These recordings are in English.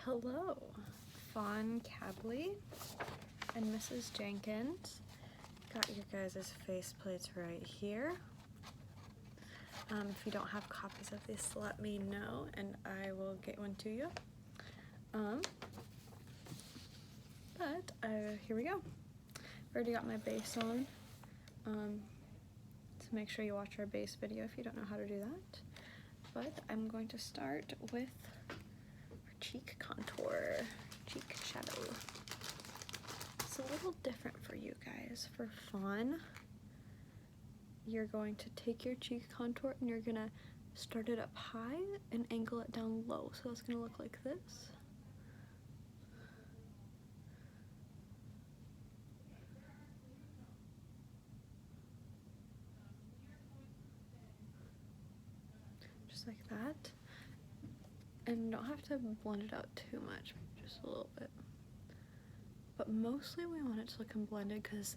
Hello, Fawn, Cabbley, and Mrs. Jenkins. Got your guys' faceplates right here. If you don't have copies of this, let me know and I will get one to you. Here we go. Already got my base on. So make sure you watch our base video if you don't know how to do that. But I'm going to start with our cheek contour, cheek shadow. It's a little different for you guys. For Fawn, you're going to take your cheek contour and you're gonna start it up high and angle it down low. So it's gonna look like this. Just like that. And you don't have to blend it out too much, just a little bit. But mostly we want it to look unblended because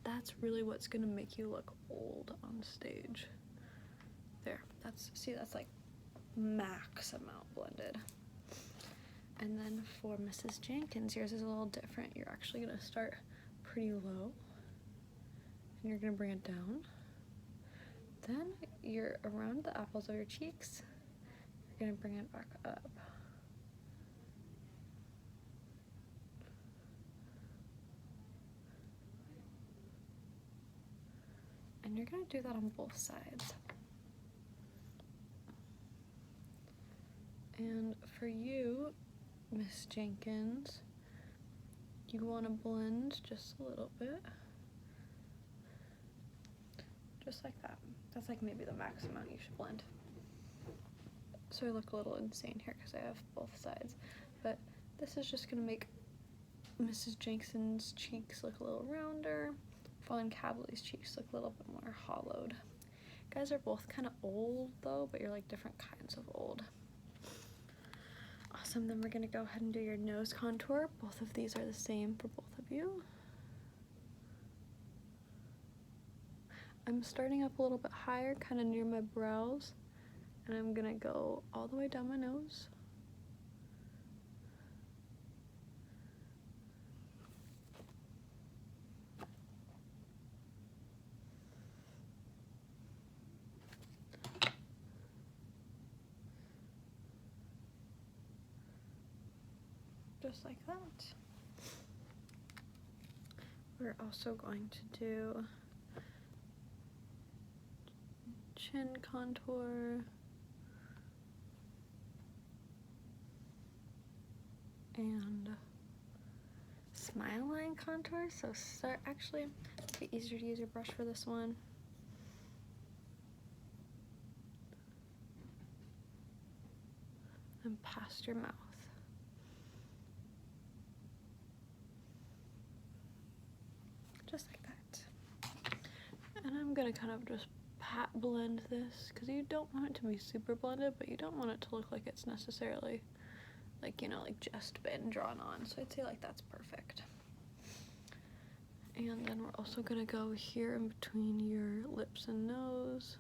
that's really what's gonna make you look old on stage. There, that's like max amount blended. And then for Mrs. Jenkins, yours is a little different. You're actually gonna start pretty low and you're gonna bring it down. Then you're around the apples of your cheeks, you're gonna bring it back up. And you're gonna do that on both sides. And for you, Miss Jenkins, you wanna blend just a little bit. Just like that. That's like maybe the max amount you should blend. So I look a little insane here because I have both sides. But this is just gonna make Mrs. Jenkins' cheeks look a little rounder. Fawn Cabbley's cheeks look a little bit more hollowed. You guys are both kind of old though, but you're like different kinds of old. Awesome, then we're gonna go ahead and do your nose contour. Both of these are the same for both of you. I'm starting up a little bit higher, kind of near my brows, and I'm gonna go all the way down my nose. Just like that. We're also going to do chin contour and smile line contour. So actually, it'd be easier to use your brush for this one. And past your mouth. Just like that. And I'm gonna kind of just pat blend this because you don't want it to be super blended, but you don't want it to look like it's necessarily like, you know, like just been drawn on. So I'd say like that's perfect. And then we're also gonna go here in between your lips and nose.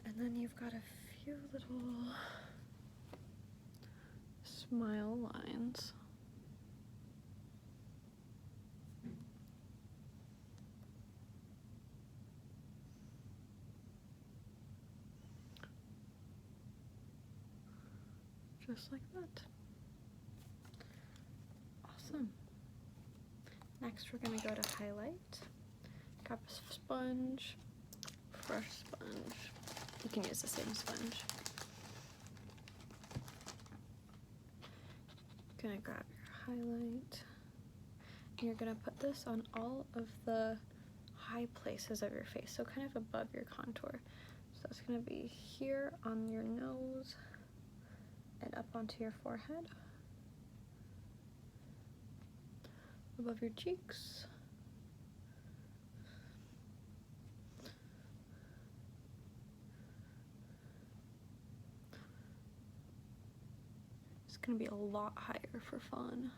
And then you've got a few little smile lines. Just like that. Awesome. Next we're gonna go to highlight. Grab a sponge, fresh sponge. You can use the same sponge. Gonna grab your highlight. And you're gonna put this on all of the high places of your face, so kind of above your contour. So it's gonna be here on your nose and up onto your forehead, above your cheeks, it's gonna be a lot higher for Fawn.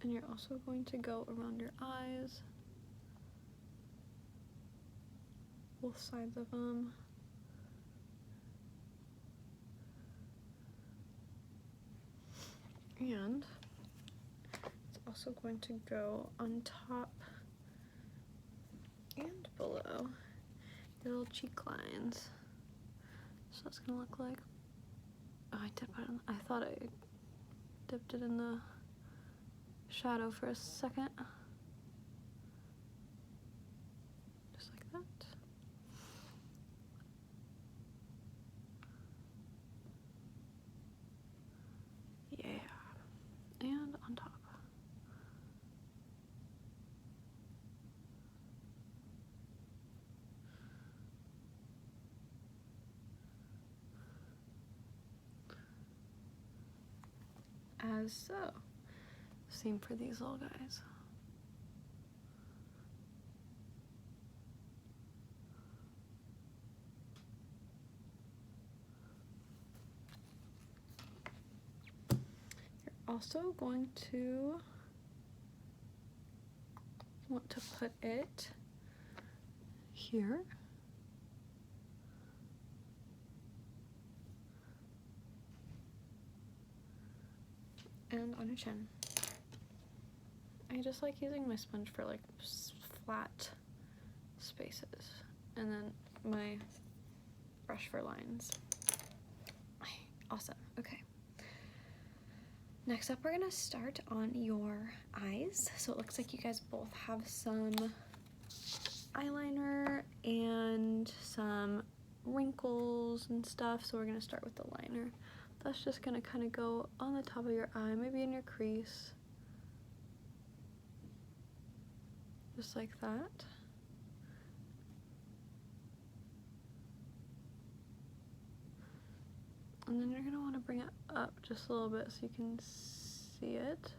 And you're also going to go around your eyes both sides of them. And it's also going to go on top and below your little cheek lines. So that's gonna look like, oh, I did put it in, I thought I dipped it in the shadow for a second. Just like that. Yeah. And on top. As so. Same for these little guys. You're also going to want to put it here. And on your chin. I just like using my sponge for like flat spaces, and then my brush for lines. Awesome. Okay. Next up, we're gonna start on your eyes. So it looks like you guys both have some eyeliner and some wrinkles and stuff. So we're gonna start with the liner. That's just gonna kind of go on the top of your eye, maybe in your crease. Just like that. And then you're gonna wanna bring it up just a little bit so you can see it.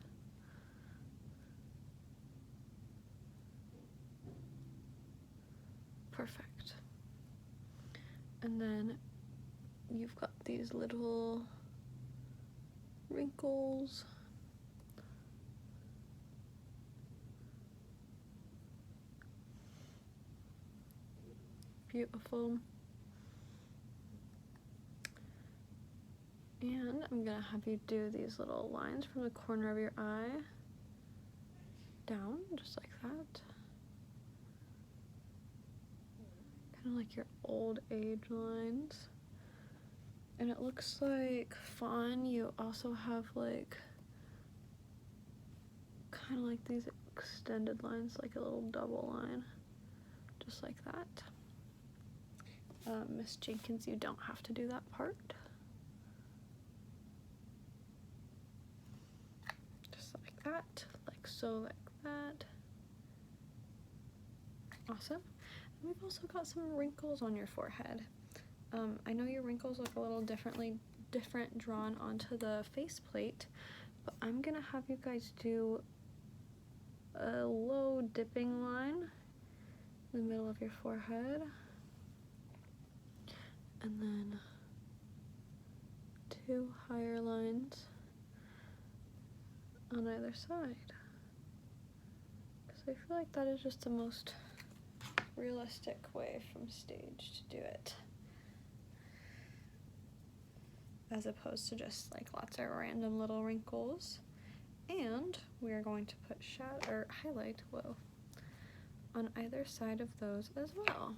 Perfect. And then you've got these little wrinkles. Beautiful. And I'm gonna have you do these little lines from the corner of your eye down, just like that. Kind of like your old age lines. And it looks like Fawn, you also have like kind of like these extended lines, like a little double line, just like that. Miss Jenkins, you don't have to do that part. Just like that, like so, like that. Awesome. And we've also got some wrinkles on your forehead. I know your wrinkles look a little different drawn onto the faceplate, but I'm gonna have you guys do a low dipping line in the middle of your forehead, and then 2 higher lines on either side. Because I feel like that is just the most realistic way from stage to do it, as opposed to just like lots of random little wrinkles. And we are going to put shadow or highlight, on either side of those as well.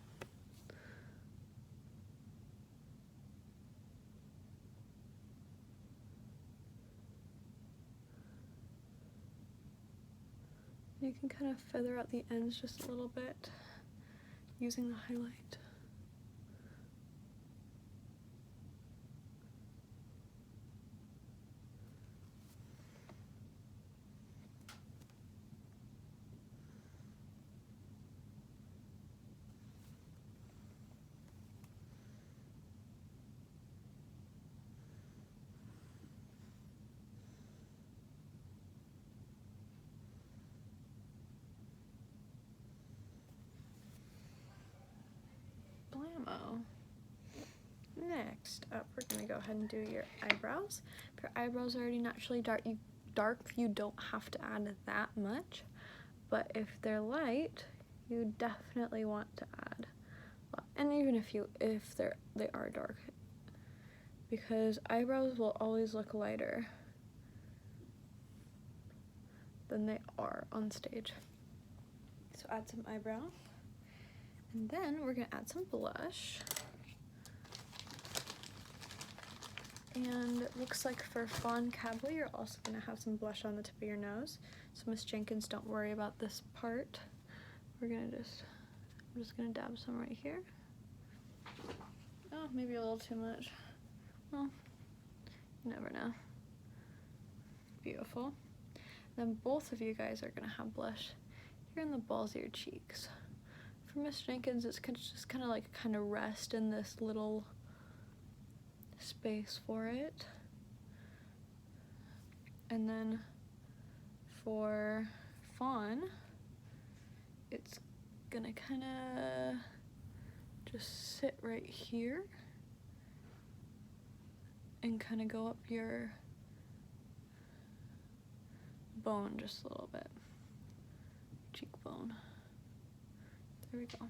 You can kind of feather out the ends just a little bit using the highlight. Blammo. Next up, we're gonna go ahead and do your eyebrows. If your eyebrows are already naturally dark, you don't have to add that much. But if they're light, you definitely want to add lots And even if they are dark, because eyebrows will always look lighter than they are on stage. So add some eyebrow, and then we're gonna add some blush. And it looks like for Fawn Cabbley, you're also gonna have some blush on the tip of your nose. So Miss Jenkins, don't worry about this part. I'm just gonna dab some right here. Oh, maybe a little too much. Well, you never know. Beautiful. Then both of you guys are gonna have blush here in the balls of your cheeks. For Miss Jenkins, it's just kind of rest in this little space for it. And then for Fawn, it's gonna kind of just sit right here and kind of go up your bone just a little bit. Cheekbone. There we go.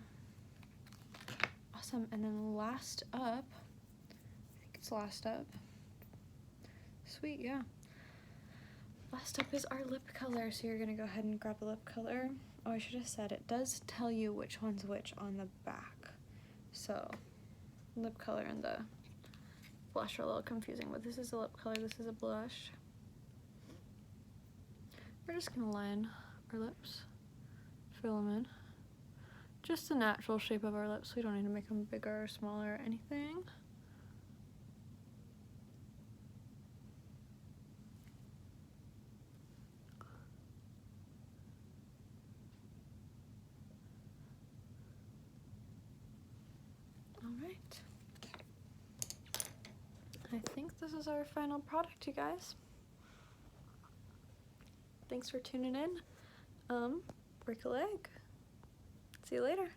Awesome. And then last up, I think it's last up. Sweet, yeah. Last up is our lip color. So you're gonna go ahead and grab a lip color. Oh, I should have said it does tell you which one's which on the back. So lip color and the blush are a little confusing, but this is a lip color, this is a blush. We're just gonna line our lips, fill them in. Just the natural shape of our lips. We don't need to make them bigger or smaller or anything. All right. I think this is our final product, you guys. Thanks for tuning in. Break a leg. See you later.